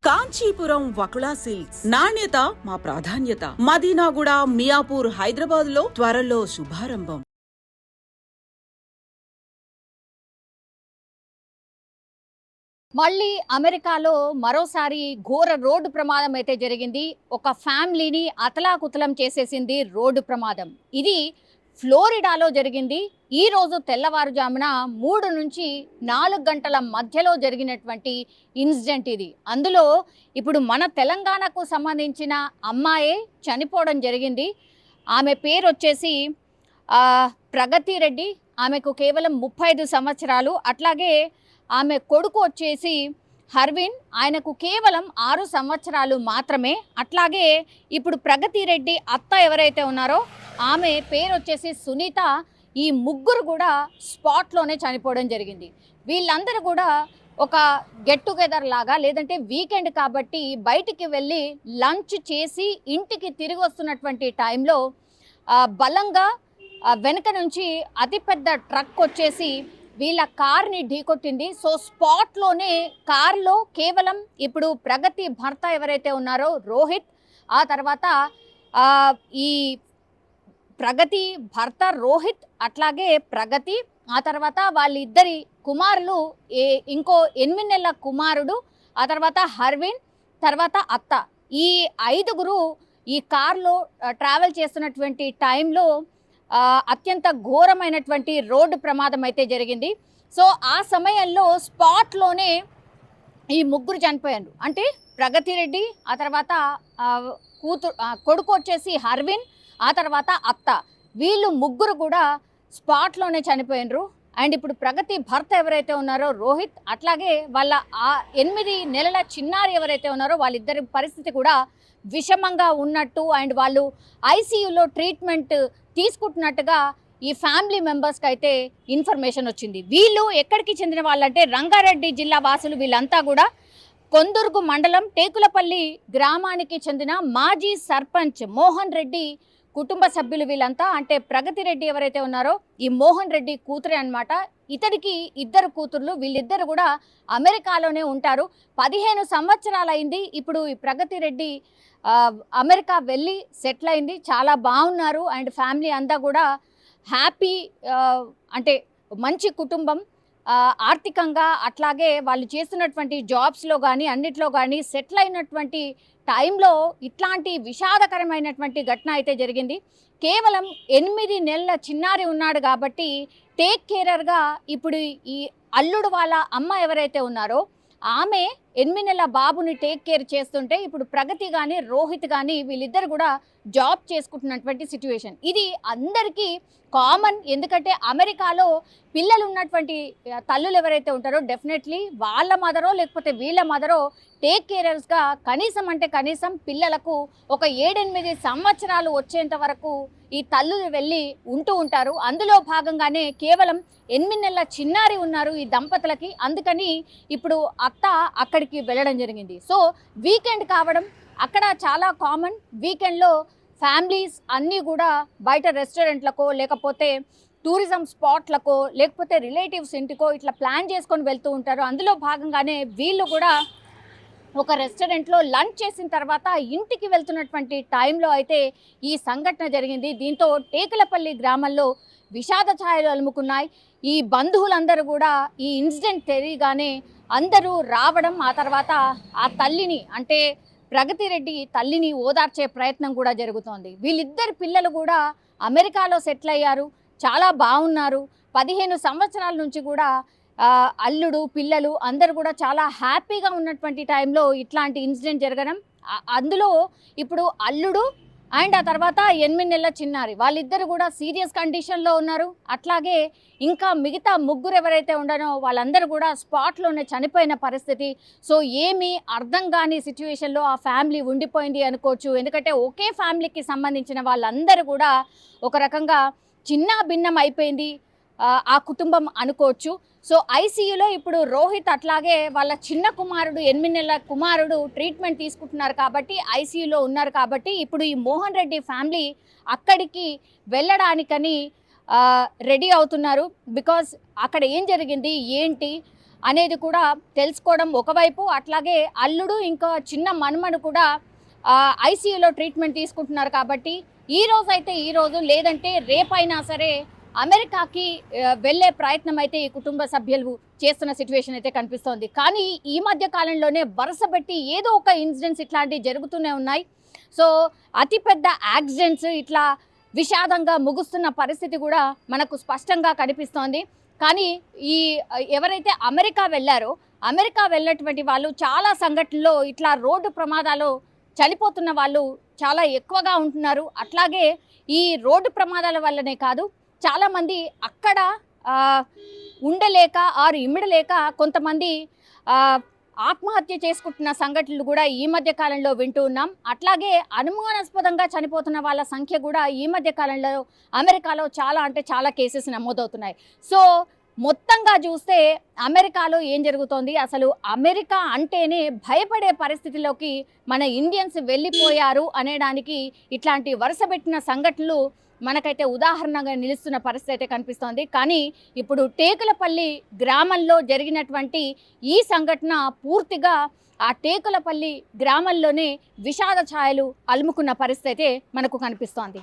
Kanchipuram Vakula silks నాణ్యత మా ప్రాధాన్యత. మదీనాగూడ, మియాపూర్, హైదరాబాద్ లో త్వరలో శుభారంభం. మళ్ళీ అమెరికాలో మరోసారి ఘోర రోడ్డు ప్రమాదం అయితే జరిగింది. ఒక ఫ్యామిలీని అతలాకుతలం చేసేసింది రోడ్డు ప్రమాదం. ఇది ఫ్లోరిడాలో జరిగింది. ఈ రోజు తెల్లవారుజామున 3 నుంచి 4 గంటల మధ్యలో జరిగినటువంటి ఇన్సిడెంట్ ఇది. అందులో ఇప్పుడు మన తెలంగాణకు సంబంధించిన అమ్మాయే చనిపోవడం జరిగింది. ఆమె పేరు వచ్చేసి ప్రగతి రెడ్డి. ఆమెకు కేవలం 35 సంవత్సరాలు. అట్లాగే ఆమె కొడుకు వచ్చేసి హర్విన్, ఆయనకు కేవలం 6 సంవత్సరాలు మాత్రమే. అట్లాగే ఇప్పుడు ప్రగతి రెడ్డి అత్త ఎవరైతే ఉన్నారో ఆమె పేరు వచ్చేసి సునీత. ఈ ముగ్గురు కూడా స్పాట్లోనే చనిపోవడం జరిగింది. వీళ్ళందరూ కూడా ఒక గెట్ టుగెదర్ లాగా, లేదంటే వీకెండ్ కాబట్టి బయటికి వెళ్ళి లంచ్ చేసి ఇంటికి తిరిగి వస్తున్నటువంటి టైంలో బలంగా వెనక నుంచి అతిపెద్ద ట్రక్ వచ్చేసి వీళ్ళ కార్ని ఢీకొట్టింది. సో స్పాట్లోనే కార్లో కేవలం ఇప్పుడు ప్రగతి భర్త ఎవరైతే ఉన్నారో రోహిత్, ఆ తర్వాత ఈ ప్రగతి భర్త రోహిత్, అట్లాగే ప్రగతి, ఆ తర్వాత వాళ్ళిద్దరి కుమారులు, ఇంకో 8 నెలల కుమారుడు, ఆ తర్వాత హర్విన్, తర్వాత అత్త. ఈ 5గురు ఈ కార్లో ట్రావెల్ చేస్తున్నటువంటి టైంలో అత్యంత ఘోరమైనటువంటి రోడ్డు ప్రమాదం అయితే జరిగింది. సో ఆ సమయంలో స్పాట్లోనే ఈ ముగ్గురు చనిపోయారు. అంటే ప్రగతి రెడ్డి, ఆ తర్వాత కొడుకు వచ్చేసి హర్విన్, ఆ తర్వాత అత్త. వీళ్ళు ముగ్గురు కూడా స్పాట్లోనే చనిపోయినరు. అండ్ ఇప్పుడు ప్రగతి భర్త ఎవరైతే ఉన్నారో రోహిత్, అట్లాగే వాళ్ళ 8 నెలల చిన్నారి ఎవరైతే ఉన్నారో వాళ్ళిద్దరి పరిస్థితి కూడా విషమంగా ఉన్నట్టు, అండ్ వాళ్ళు ఐసీయూలో ట్రీట్మెంట్ తీసుకుంటున్నట్టుగా ఈ ఫ్యామిలీ మెంబర్స్కి అయితే ఇన్ఫర్మేషన్ వచ్చింది. వీళ్ళు ఎక్కడికి చెందిన వాళ్ళంటే రంగారెడ్డి జిల్లా వాసులు. వీళ్ళంతా కూడా కొందుర్గు మండలం టేకులపల్లి గ్రామానికి చెందిన మాజీ సర్పంచ్ మోహన్ రెడ్డి కుటుంబ సభ్యులు వీళ్ళంతా. అంటే ప్రగతి రెడ్డి ఎవరైతే ఉన్నారో ఈ మోహన్ రెడ్డి కూతురే అన్నమాట. ఇతడికి 2 కూతుర్లు. వీళ్ళిద్దరు కూడా అమెరికాలోనే ఉంటారు. 15 సంవత్సరాలు అయింది ఇప్పుడు ఈ ప్రగతి రెడ్డి అమెరికా వెళ్ళి సెటిల్ అయింది. చాలా బాగున్నారు. అండ్ ఫ్యామిలీ అంతా కూడా హ్యాపీ, అంటే మంచి కుటుంబం. ఆర్థికంగా అట్లాగే వాళ్ళు చేస్తున్నటువంటి జాబ్స్లో కానీ అన్నిట్లో కానీ సెటిల్ అయినటువంటి టైంలో ఇట్లాంటి విషాదకరమైనటువంటి ఘటన అయితే జరిగింది. కేవలం 8 నెలల చిన్నారి ఉన్నాడు కాబట్టి టేక్ కేరర్గా ఇప్పుడు ఈ అల్లుడు వాళ్ళ అమ్మ ఎవరైతే ఉన్నారో ఆమె 8 నెలల బాబుని టేక్ కేర్ చేస్తుంటే ఇప్పుడు ప్రగతి కానీ రోహిత్ కానీ వీళ్ళిద్దరు కూడా జాబ్ చేసుకుంటున్నటువంటి సిచ్యువేషన్. ఇది అందరికీ కామన్. ఎందుకంటే అమెరికాలో పిల్లలు ఉన్నటువంటి తల్లులు ఎవరైతే ఉంటారో డెఫినెట్లీ వాళ్ళ మదరో లేకపోతే వీళ్ళ మదరో టేక్ కేరర్స్గా కనీసం అంటే కనీసం పిల్లలకు ఒక 7-8 సంవత్సరాలు వచ్చేంత వరకు ఈ తల్లులు వెళ్ళి ఉంటూ ఉంటారు. అందులో భాగంగానే కేవలం 8 నెలల చిన్నారి ఉన్నారు ఈ దంపతులకి. అందుకని ఇప్పుడు అత్త అక్కడికి వెళ్ళడం జరిగింది. సో వీకెండ్ కావడం అక్కడ చాలా కామన్. వీకెండ్లో ఫ్యామిలీస్ అన్నీ కూడా బయట రెస్టారెంట్లకో లేకపోతే టూరిజం స్పాట్లకో లేకపోతే రిలేటివ్స్ ఇంటికో ఇట్లా ప్లాన్ చేసుకొని వెళ్తూ ఉంటారు. అందులో భాగంగానే వీళ్ళు కూడా ఒక రెస్టారెంట్లో లంచ్ చేసిన తర్వాత ఇంటికి వెళ్తున్నటువంటి టైంలో అయితే ఈ సంఘటన జరిగింది. దీంతో టేకులపల్లి గ్రామంలో విషాద ఛాయలు అలుముకున్నాయి. ఈ బంధువులందరూ కూడా ఈ ఇన్సిడెంట్ తెలియగానే అందరూ రావడం, ఆ తర్వాత ఆ తల్లిని అంటే ప్రగతి రెడ్డి తల్లిని ఓదార్చే ప్రయత్నం కూడా జరుగుతోంది. వీళ్ళిద్దరు పిల్లలు కూడా అమెరికాలో సెటిల్ అయ్యారు, చాలా బాగున్నారు. 15 సంవత్సరాల నుంచి కూడా అల్లుడు పిల్లలు అందరూ కూడా చాలా హ్యాపీగా ఉన్నటువంటి టైంలో ఇట్లాంటి ఇన్సిడెంట్ జరగడం. అందులో ఇప్పుడు అల్లుడు అండ్ ఆ తర్వాత 8 నెలల చిన్నారి వాళ్ళిద్దరు కూడా సీరియస్ కండిషన్లో ఉన్నారు. అట్లాగే ఇంకా మిగతా ముగ్గురు ఎవరైతే ఉన్నారో వాళ్ళందరూ కూడా స్పాట్లోనే చనిపోయిన పరిస్థితి. సో ఏమీ అర్థం కాని సిచ్యువేషన్లో ఆ ఫ్యామిలీ ఉండిపోయింది అనుకోవచ్చు. ఎందుకంటే ఒకే ఫ్యామిలీకి సంబంధించిన వాళ్ళందరూ కూడా ఒక రకంగా చిన్న భిన్నం అయిపోయింది ఆ కుటుంబం అనుకోవచ్చు. సో ఐసీయూలో ఇప్పుడు రోహిత్ అట్లాగే వాళ్ళ చిన్న కుమారుడు 8 నెలల కుమారుడు ట్రీట్మెంట్ తీసుకుంటున్నారు కాబట్టి ఐసీయూలో ఉన్నారు. కాబట్టి ఇప్పుడు ఈ మోహన్ రెడ్డి ఫ్యామిలీ అక్కడికి వెళ్ళడానికని రెడీ అవుతున్నారు. బికాజ్ అక్కడ ఏం జరిగింది ఏంటి అనేది కూడా తెలుసుకోవడం ఒకవైపు, అట్లాగే అల్లుడు ఇంకా చిన్న మనుమడు కూడా ఐసీయూలో ట్రీట్మెంట్ తీసుకుంటున్నారు. కాబట్టి ఈ రోజు అయితే ఈ రోజు, లేదంటే రేపైనా సరే అమెరికాకి వెళ్ళే ప్రయత్నం అయితే ఈ కుటుంబ సభ్యులు చేస్తున్న సిచ్యువేషన్ అయితే కనిపిస్తోంది. కానీ ఈ మధ్య కాలంలోనే వరుసపెట్టి ఏదో ఒక ఇన్సిడెంట్స్ ఇట్లాంటివి జరుగుతూనే ఉన్నాయి. సో అతిపెద్ద యాక్సిడెంట్స్ ఇట్లా విషాదంగా ముగుస్తున్న పరిస్థితి కూడా మనకు స్పష్టంగా కనిపిస్తోంది. కానీ ఈ ఎవరైతే అమెరికా వెళ్ళారో, అమెరికా వెళ్ళినటువంటి వాళ్ళు చాలా సంఘటనలో ఇట్లా రోడ్డు ప్రమాదాలు చనిపోతున్న వాళ్ళు చాలా ఎక్కువగా ఉంటున్నారు. అట్లాగే ఈ రోడ్డు ప్రమాదాల వల్లనే కాదు, చాలామంది అక్కడ ఉండలేక ఇమ్మడలేక కొంతమంది ఆత్మహత్య చేసుకుంటున్న సంఘటనలు కూడా ఈ మధ్య కాలంలో వింటూ ఉన్నాం. అట్లాగే అనుమానాస్పదంగా చనిపోతున్న వాళ్ళ సంఖ్య కూడా ఈ మధ్య కాలంలో అమెరికాలో చాలా కేసెస్ నమోదవుతున్నాయి. సో మొత్తంగా చూస్తే అమెరికాలో ఏం జరుగుతోంది, అసలు అమెరికా అంటేనే భయపడే పరిస్థితిలోకి మన ఇండియన్స్ వెళ్ళిపోయారు అనేదానికి ఇట్లాంటి వరుసపెట్టిన సంఘటనలు మనకైతే ఉదాహరణగా నిలుస్తున్న పరిస్థితి అయితే కనిపిస్తోంది. కానీ ఇప్పుడు టేకులపల్లి గ్రామంలో జరిగినటువంటి ఈ సంఘటన పూర్తిగా ఆ టేకులపల్లి గ్రామంలోనే విషాద ఛాయలు అలుముకున్న పరిస్థితి అయితే మనకు కనిపిస్తోంది.